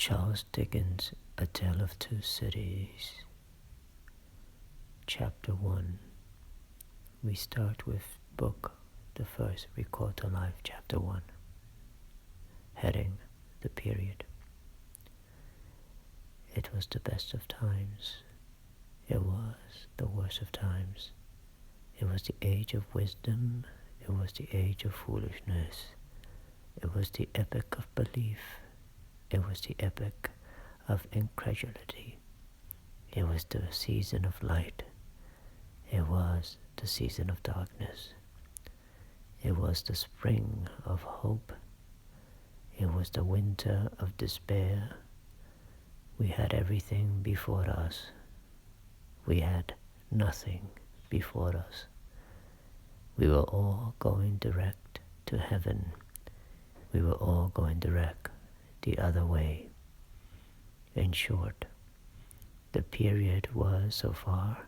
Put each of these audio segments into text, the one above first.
Charles Dickens, A Tale of Two Cities. Chapter 1. We start with book, the first Record to Life, Chapter 1. Heading, the period. It was the best of times. It was the worst of times. It was the age of wisdom. It was the age of foolishness. It was the epoch of belief. It was the epoch of incredulity. It was the season of light. It was the season of darkness. It was the spring of hope. It was the winter of despair. We had everything before us. We had nothing before us. We were all going direct to heaven. We were all going direct the other way. In short, the period was so far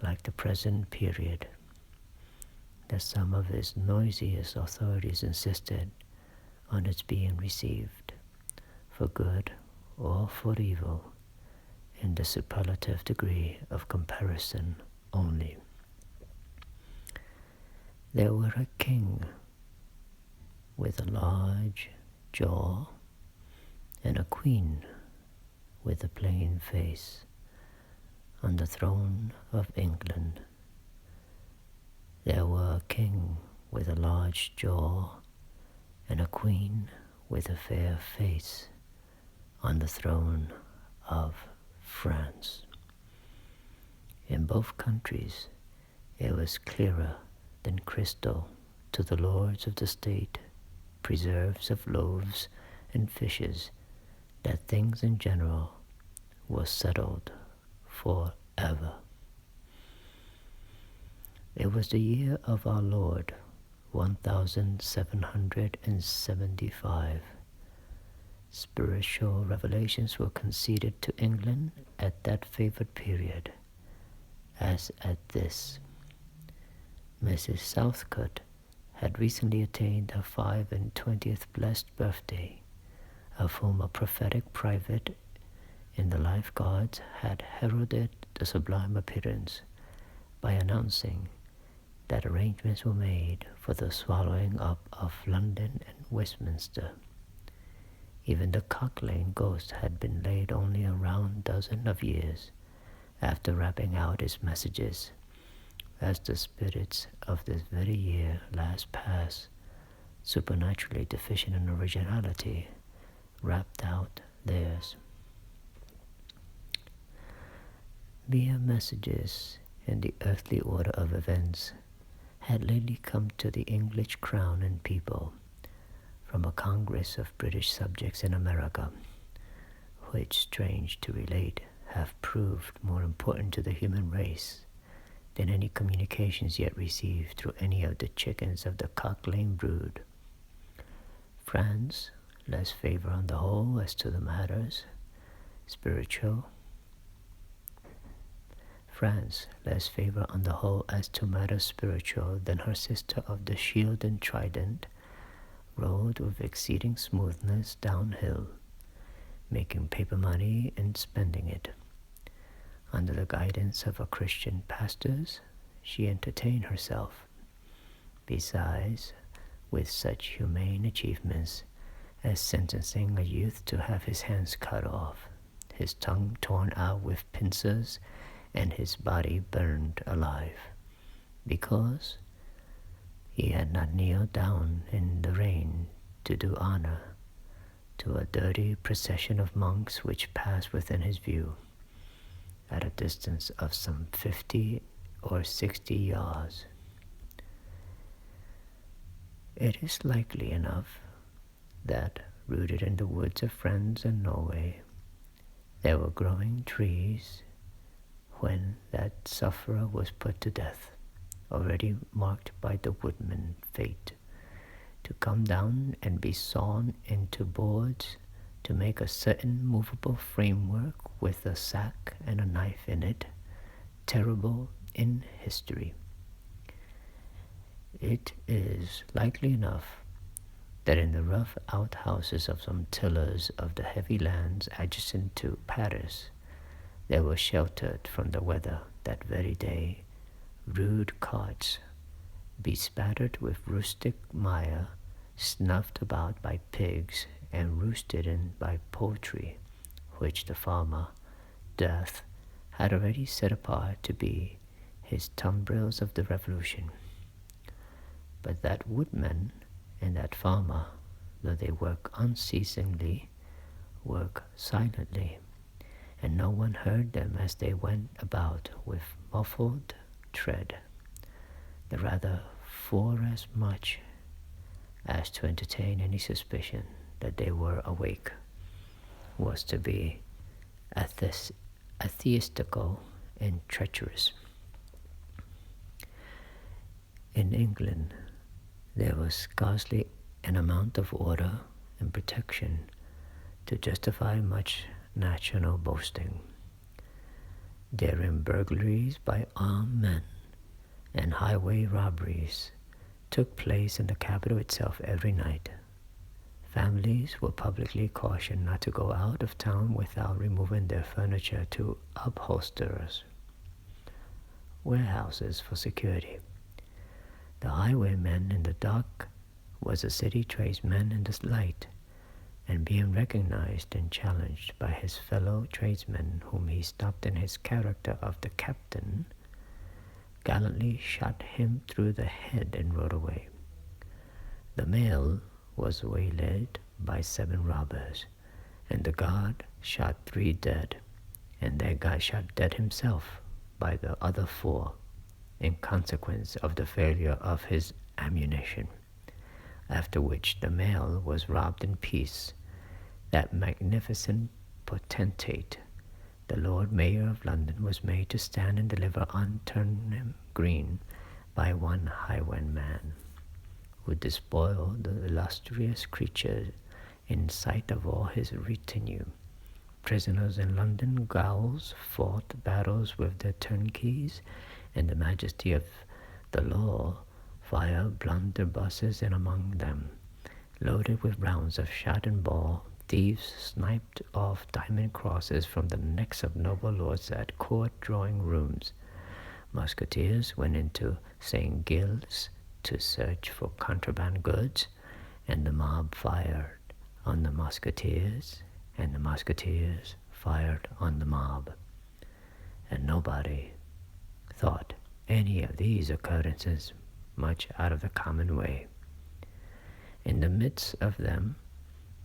like the present period that some of its noisiest authorities insisted on its being received for good or for evil in the superlative degree of comparison only. There were a king with a large jaw and a queen with a plain face on the throne of England. There were a king with a large jaw and a queen with a fair face on the throne of France. In both countries, it was clearer than crystal to the lords of the state, preserves of loaves and fishes, that things in general were settled forever. It was the year of our Lord, 1775. Spiritual revelations were conceded to England at that favored period, as at this. Mrs. Southcote had recently attained her 25th blessed birthday, of whom a prophetic private in the Life Guards had heralded the sublime appearance by announcing that arrangements were made for the swallowing up of London and Westminster. Even the Cock Lane ghost had been laid only a round dozen of years after rapping out its messages, as the spirits of this very year last past, supernaturally deficient in originality, rapped out theirs. Mere messages in the earthly order of events had lately come to the English crown and people from a congress of British subjects in America, which, strange to relate, have proved more important to the human race than any communications yet received through any of the chickens of the Cock Lane brood. France, less favor on the whole as to the matters spiritual. France, less favor on the whole as to matters spiritual than her sister of the Shield and Trident, rode with exceeding smoothness downhill, making paper money and spending it. Under the guidance of her Christian pastors, she entertained herself, besides, with such humane achievements as sentencing a youth to have his hands cut off, his tongue torn out with pincers, and his body burned alive, because he had not kneeled down in the rain to do honor to a dirty procession of monks which passed within his view at a distance of some 50 or 60 yards. It is likely enough that, rooted in the woods of France and Norway, there were growing trees when that sufferer was put to death, already marked by the woodman fate, to come down and be sawn into boards to make a certain movable framework with a sack and a knife in it, terrible in history. It is likely enough that in the rough outhouses of some tillers of the heavy lands adjacent to Paris, there were sheltered from the weather that very day rude cots, bespattered with rustic mire, snuffed about by pigs, and roosted in by poultry, which the farmer, Death, had already set apart to be his tumbrils of the Revolution. But that woodman and that farmer, though they work unceasingly, work silently, and no one heard them as they went about with muffled tread, the rather for as much as to entertain any suspicion that they were awake was to be atheistical and treacherous. In England, there was scarcely an amount of order and protection to justify much national boasting. Daring burglaries by armed men and highway robberies took place in the capital itself every night. Families were publicly cautioned not to go out of town without removing their furniture to upholsterers' warehouses for security. The highwayman in the dock was a city tradesman in the light, and being recognized and challenged by his fellow tradesmen whom he stopped in his character of the captain, gallantly shot him through the head and rode away. The mail was waylaid by 7 robbers, and the guard shot 3 dead, and that guy shot dead himself by the other 4 in consequence of the failure of his ammunition, after which the mail was robbed in peace. That magnificent potentate, the Lord Mayor of London, was made to stand and deliver on Turnham Green by one highwayman, who despoiled the illustrious creature in sight of all his retinue. Prisoners in London gaols fought battles with their turnkeys, and the majesty of the law fired blunderbusses in among them. Loaded with rounds of shot and ball, thieves sniped off diamond crosses from the necks of noble lords at court drawing-rooms. Musketeers went into St. Giles's to search for contraband goods, and the mob fired on the musketeers, and the musketeers fired on the mob. And nobody thought any of these occurrences much out of the common way. In the midst of them,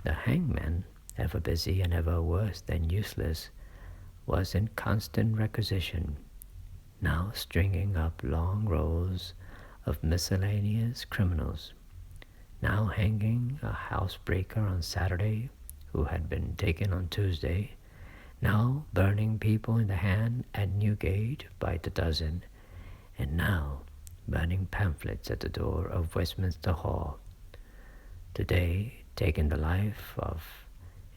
the hangman, ever busy and ever worse than useless, was in constant requisition, now stringing up long rows of miscellaneous criminals, now hanging a housebreaker on Saturday who had been taken on Tuesday, now burning people in the hand at Newgate by the dozen, and now burning pamphlets at the door of Westminster Hall. Today taking the life of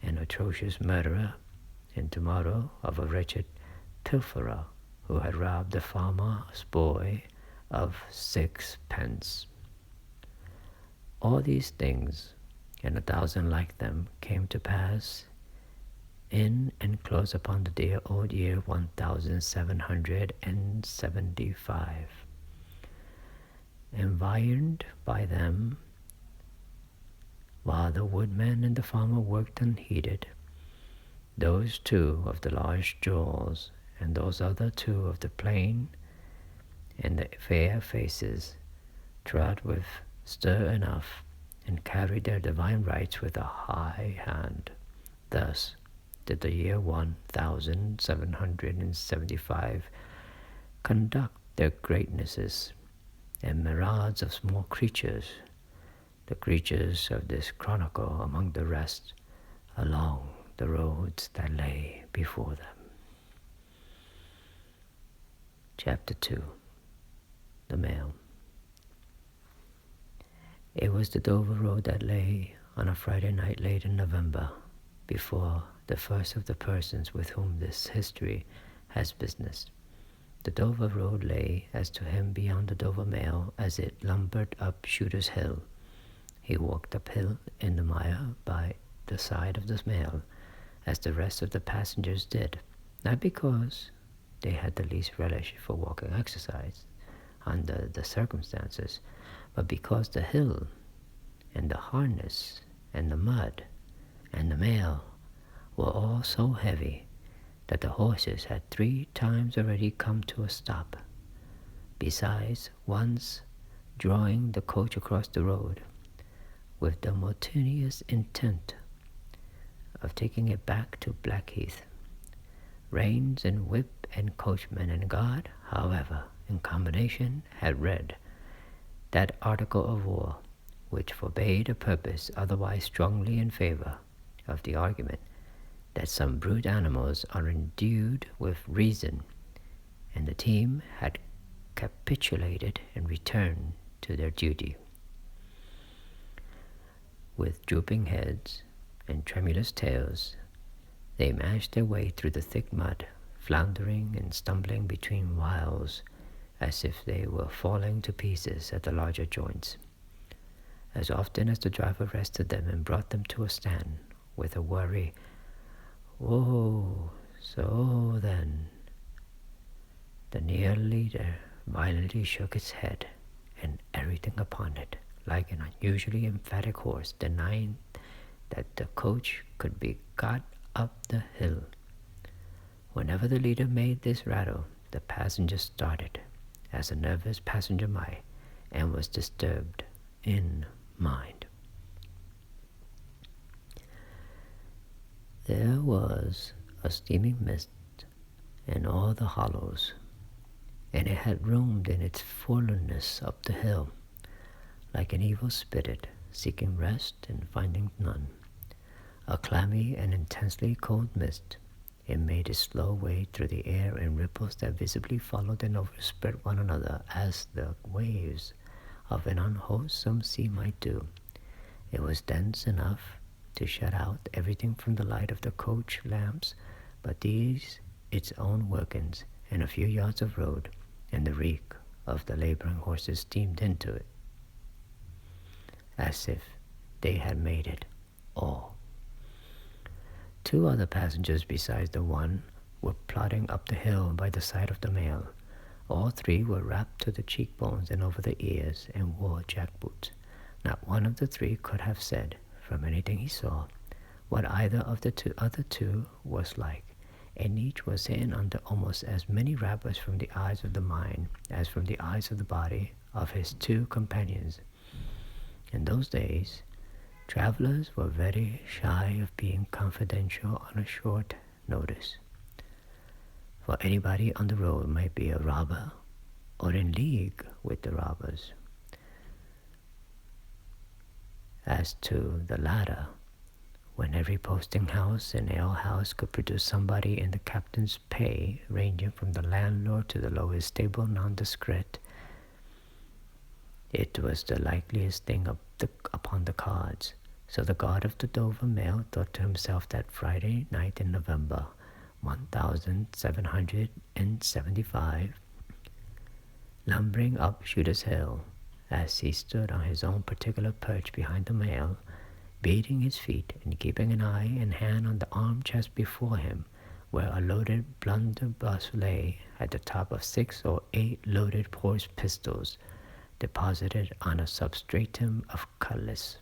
an atrocious murderer, and tomorrow of a wretched pilferer who had robbed the farmer's boy of 6 pence. All these things, and 1,000 like them, came to pass in and close upon the dear old year 1775. Environed by them, while the woodman and the farmer worked unheeded, those 2 of the large jewels and those other 2 of the plain and the fair faces trod with stir enough and carried their divine rights with a high hand. Thus did the year 1775 conduct their greatnesses and myriads of small creatures, the creatures of this chronicle among the rest, along the roads that lay before them. Chapter 2. The Mail. It was the Dover Road that lay on a Friday night late in November, before the first of the persons with whom this history has business. The Dover Road lay as to him beyond the Dover Mail as it lumbered up Shooter's Hill, He walked uphill in the mire by the side of the mail, as the rest of the passengers did, not because they had the least relish for walking exercise under the circumstances, but because the hill and the harness and the mud and the mail were all so heavy that the horses had 3 times already come to a stop, besides once drawing the coach across the road with the multitudinous intent of taking it back to Blackheath. Reins and whip and coachman and guard, however, in combination, had read that article of war which forbade a purpose otherwise strongly in favor of the argument that some brute animals are endued with reason, and the team had capitulated and returned to their duty. With drooping heads and tremulous tails, they mashed their way through the thick mud, floundering and stumbling between whiles, as if they were falling to pieces at the larger joints. As often as the driver rested them and brought them to a stand, with a worry, "Whoa, so then," the near leader violently shook its head and everything upon it, like an unusually emphatic horse, denying that the coach could be got up the hill. Whenever the leader made this rattle, the passenger started, as a nervous passenger might, and was disturbed in mind. There was a steaming mist in all the hollows, and it had roamed in its forlornness up the hill, like an evil spirit seeking rest and finding none. A clammy and intensely cold mist, it made its slow way through the air in ripples that visibly followed and overspread one another as the waves of an unwholesome sea might do. It was dense enough to shut out everything from the light of the coach lamps, but these its own workings, and a few yards of road, and the reek of the laboring horses steamed into it, as if they had made it all. 2 other passengers besides the one were plodding up the hill by the side of the mail. All 3 were wrapped to the cheekbones and over the ears, and wore jackboots. Not one of the 3 could have said, from anything he saw, what either of the other two was like, and each was hidden under almost as many wrappers from the eyes of the mind as from the eyes of the body of his 2 companions. In those days, travelers were very shy of being confidential on a short notice, for anybody on the road might be a robber or in league with the robbers. As to the latter, when every posting house and alehouse could produce somebody in the captain's pay, ranging from the landlord to the lowest stable nondescript, it was the likeliest thing upon the cards. So the guard of the Dover mail thought to himself that Friday night in November 1775, lumbering up Shooter's Hill, as he stood on his own particular perch behind the mail, beating his feet and keeping an eye and hand on the arm chest before him, where a loaded blunderbuss lay at the top of 6 or 8 loaded horse pistols, deposited on a substratum of cutlass.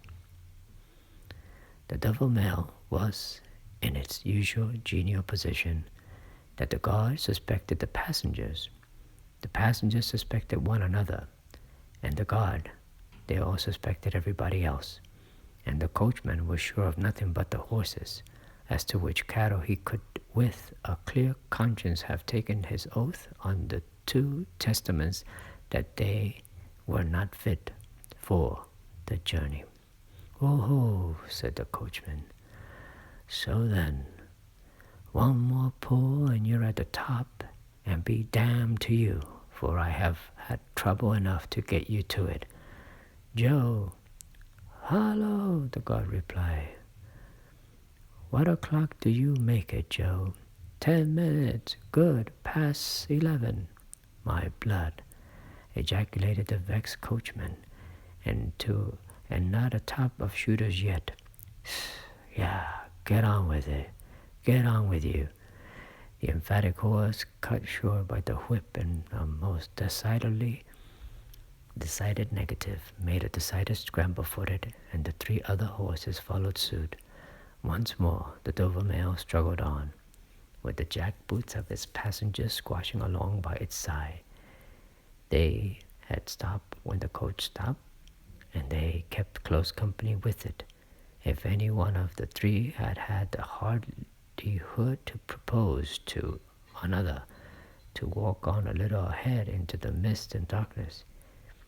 The Dover mail was in its usual genial position, that the guard suspected the passengers suspected one another, and the guard, they all suspected everybody else, and the coachman was sure of nothing but the horses, as to which cattle he could with a clear conscience have taken his oath on the 2 testaments that they were not fit for the journey. "Oh," said the coachman, "so then, one more pull and you're at the top, and be damned to you, for I have had trouble enough to get you to it. Joe." "Hallo," the guard replied. "What o'clock do you make it, Joe?" 10 minutes. Good. Past 11. "My blood," ejaculated the vexed coachman, and to and not a top of shooters yet. Yeah, get on with it. Get on with you. The emphatic horse, cut short by the whip and a most decided negative, made a decided scramble for it, and the 3 other horses followed suit. Once more, the Dover mail struggled on, with the jackboots of its passengers squashing along by its side. They had stopped when the coach stopped, and they kept close company with it. If any one of the 3 had had the hardihood to propose to another to walk on a little ahead into the mist and darkness,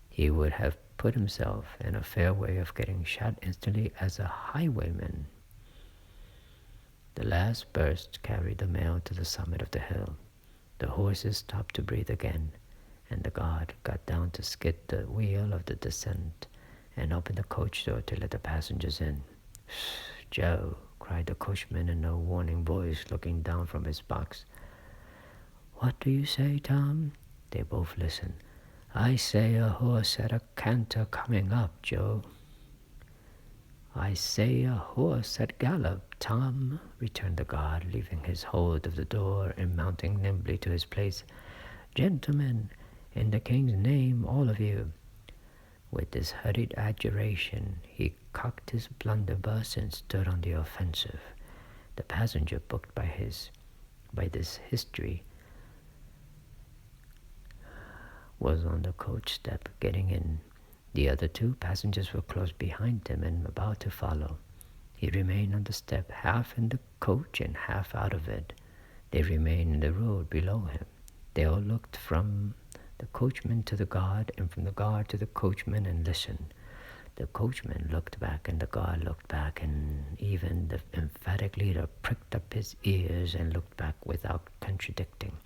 he would have put himself in a fair way of getting shot instantly as a highwayman. The last burst carried the mail to the summit of the hill. The horses stopped to breathe again, and the guard got down to skid the wheel of the descent and opened the coach door to let the passengers in. "Joe," cried the coachman in a warning voice, looking down from his box. "What do you say, Tom?" They both listened. "I say a horse at a canter coming up, Joe." "I say a horse at gallop, Tom," returned the guard, leaving his hold of the door and mounting nimbly to his place. "Gentlemen, in the king's name, all of you." With this hurried adjuration, he cocked his blunderbuss and stood on the offensive. The passenger booked by this history was on the coach step getting in. The other 2 passengers were close behind him and about to follow. He remained on the step, half in the coach and half out of it. They remained in the road below him. They all looked from the coachman to the guard, and from the guard to the coachman, and listened. The coachman looked back, and the guard looked back, and even the emphatic leader pricked up his ears and looked back without contradicting.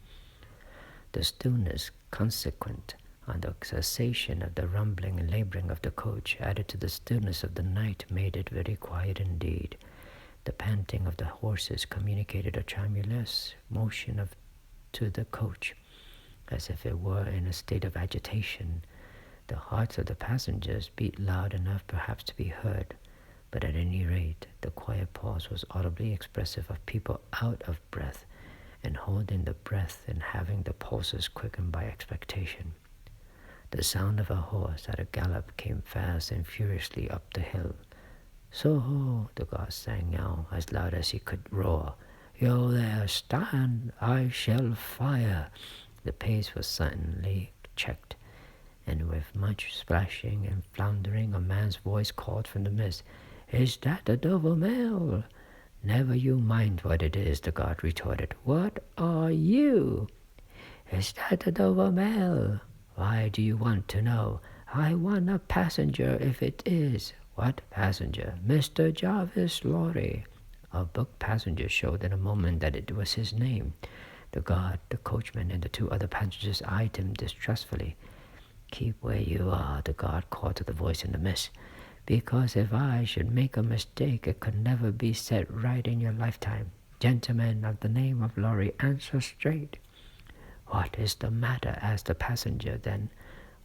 The stillness consequent on the cessation of the rumbling and laboring of the coach, added to the stillness of the night, made it very quiet indeed. The panting of the horses communicated a tremulous motion to the coach, as if it were in a state of agitation. The hearts of the passengers beat loud enough perhaps to be heard, but at any rate the quiet pause was audibly expressive of people out of breath, and holding the breath and having the pulses quickened by expectation. The sound of a horse at a gallop came fast and furiously up the hill. "So-ho," the guard sang now, as loud as he could roar. "You there, stand, I shall fire." The pace was suddenly checked, and with much splashing and floundering, a man's voice called from the mist, "Is that the Dover mail?" "Never you mind what it is," the guard retorted. "What are you?" "Is that the Dover mail?" "Why do you want to know?" "I want a passenger if it is." "What passenger?" "Mr. Jarvis Lorry." A book passenger showed in a moment that it was his name. The guard, the coachman, and the 2 other passengers eyed him distrustfully. "Keep where you are," the guard called to the voice in the mist, "because if I should make a mistake, it could never be set right in your lifetime. Gentlemen of the name of Lorry, answer straight." "What is the matter?" asked the passenger, then,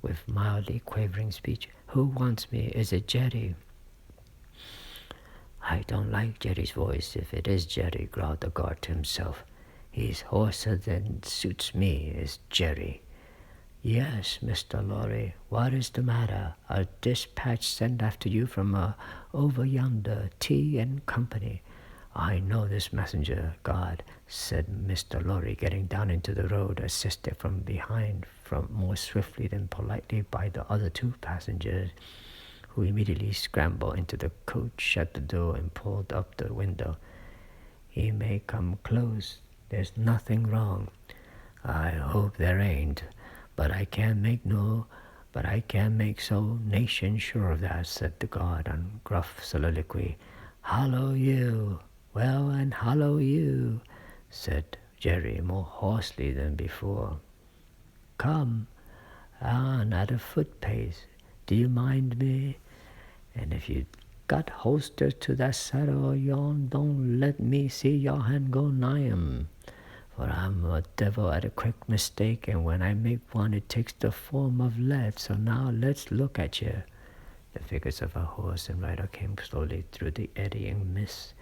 with mildly quavering speech, "Who wants me? Is it Jerry?" "I don't like Jerry's voice, if it is Jerry," growled the guard to himself. "He's hoarser than suits me, is Jerry." "Yes, Mr. Lorry, what is the matter?" "A dispatch sent after you from over yonder, T and Company." "I know this messenger, guard," said Mr. Lorry, getting down into the road, assisted from behind more swiftly than politely by the other 2 passengers, who immediately scrambled into the coach, shut the door, and pulled up the window. "He may come close. There's nothing wrong." "I hope there ain't, but I can't make so nation sure of that," said the guard on gruff soliloquy. "Hallo you." "Well, and hallo you," said Jerry more hoarsely than before. "Come on at a foot pace. Do you mind me? And if you got holsters to that saddle of yourn, don't let me see your hand go nigh 'em. For I'm a devil at a quick mistake, and when I make one, it takes the form of lead. So now let's look at you." The figures of a horse and rider came slowly through the eddying mist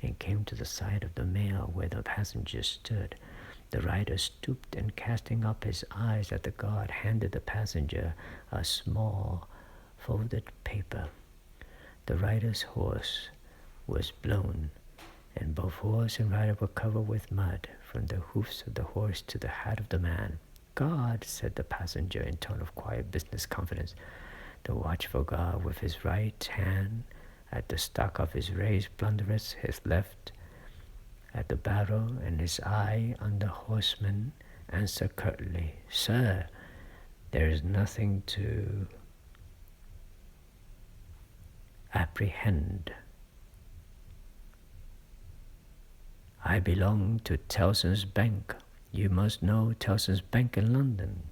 and came to the side of the mail where the passengers stood. The rider stooped and, casting up his eyes at the guard, handed the passenger a small folded paper. The rider's horse was blown, and both horse and rider were covered with mud, from the hoofs of the horse to the hat of the man. "God," said the passenger in tone of quiet business confidence. The watchful guard, with his right hand at the stock of his raised blunderbuss, his left at the barrel, and his eye on the horseman, answered curtly, "Sir, there is nothing to apprehend. I belong to Tellson's Bank. You must know Tellson's Bank in London.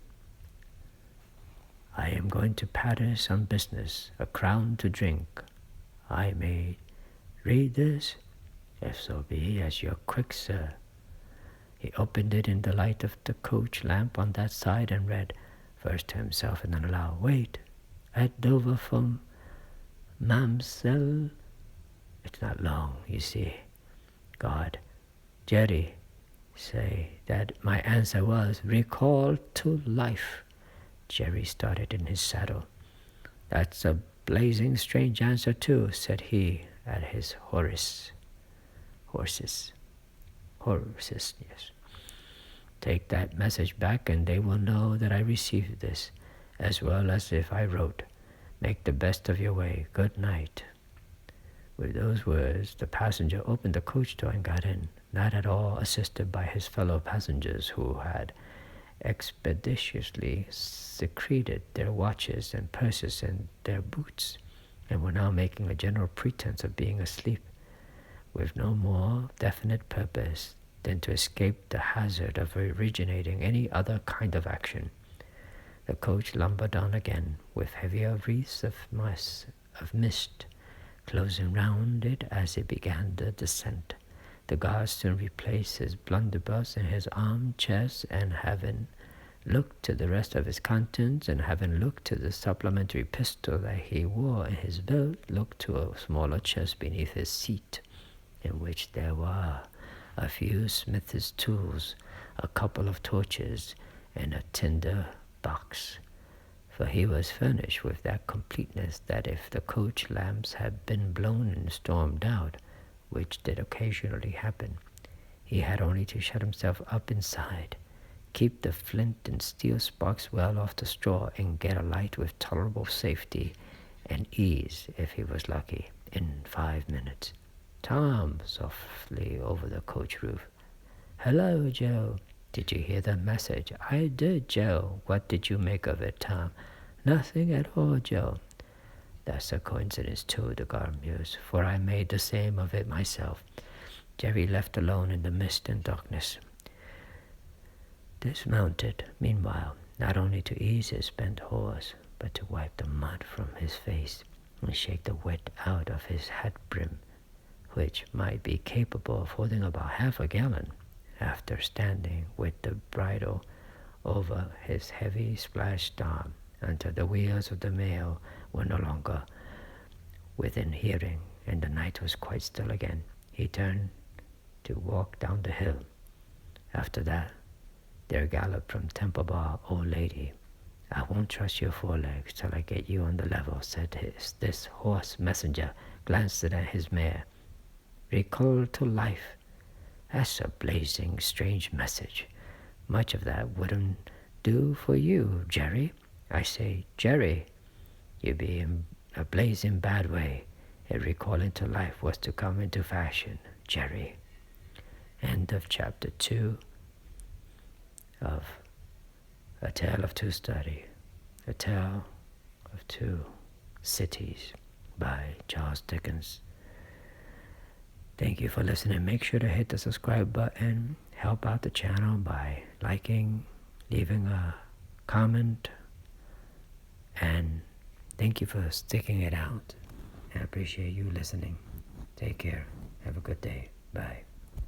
I am going to Paris on business, a crown to drink. I may read this, if so be as you're quick, sir." He opened it in the light of the coach lamp on that side and read, first to himself and then aloud, "Wait, at Dover from Mamselle." It's not long, you see. God, Jerry, say that my answer was recalled to life. Jerry started in his saddle. "That's a blazing strange answer too," said he at his horses. Yes. "Take that message back and they will know that I received this, as well as if I wrote. Make the best of your way. Good night." With those words, the passenger opened the coach door and got in, not at all assisted by his fellow passengers, who had expeditiously secreted their watches and purses in their boots, and were now making a general pretense of being asleep, with no more definite purpose than to escape the hazard of originating any other kind of action. The coach lumbered on again, with heavier wreaths of mist closing round it as it began the descent. The guard soon replaced his blunderbuss in his arm-chest, and having looked to the rest of his contents, and having looked to the supplementary pistol that he wore in his belt, looked to a smaller chest beneath his seat, in which there were a few smith's tools, a couple of torches, and a tinder box. For he was furnished with that completeness that if the coach lamps had been blown and stormed out, which did occasionally happen, he had only to shut himself up inside, keep the flint and steel sparks well off the straw, and get a light with tolerable safety and ease, if he was lucky, in 5 minutes. Tom, softly over the coach roof. "Hello, Joe. Did you hear the message?" "I did, Joe. What did you make of it, Tom?" "Nothing at all, Joe." "That's a coincidence too," the guard mused, "for I made the same of it myself." Jerry, left alone in the mist and darkness, dismounted, meanwhile, not only to ease his spent horse, but to wipe the mud from his face and shake the wet out of his hat brim, which might be capable of holding about half a gallon, after standing with the bridle over his heavy splashed arm until the wheels of the mail were no longer within hearing and the night was quite still again. He turned to walk down the hill. After that, there galloped from Temple Bar old lady. "I won't trust your forelegs till I get you on the level," said this horse messenger, glancing at his mare. "Recalled to life. That's a blazing strange message. Much of that wouldn't do for you, Jerry. I say, Jerry, you be in a blazing bad way. A recalling to life was to come into fashion, Jerry." End of chapter 2 of A Tale of Two Study, A Tale of Two Cities by Charles Dickens. Thank you for listening. Make sure to hit the subscribe button. Help out the channel by liking, leaving a comment, and thank you for sticking it out. I appreciate you listening. Take care. Have a good day. Bye.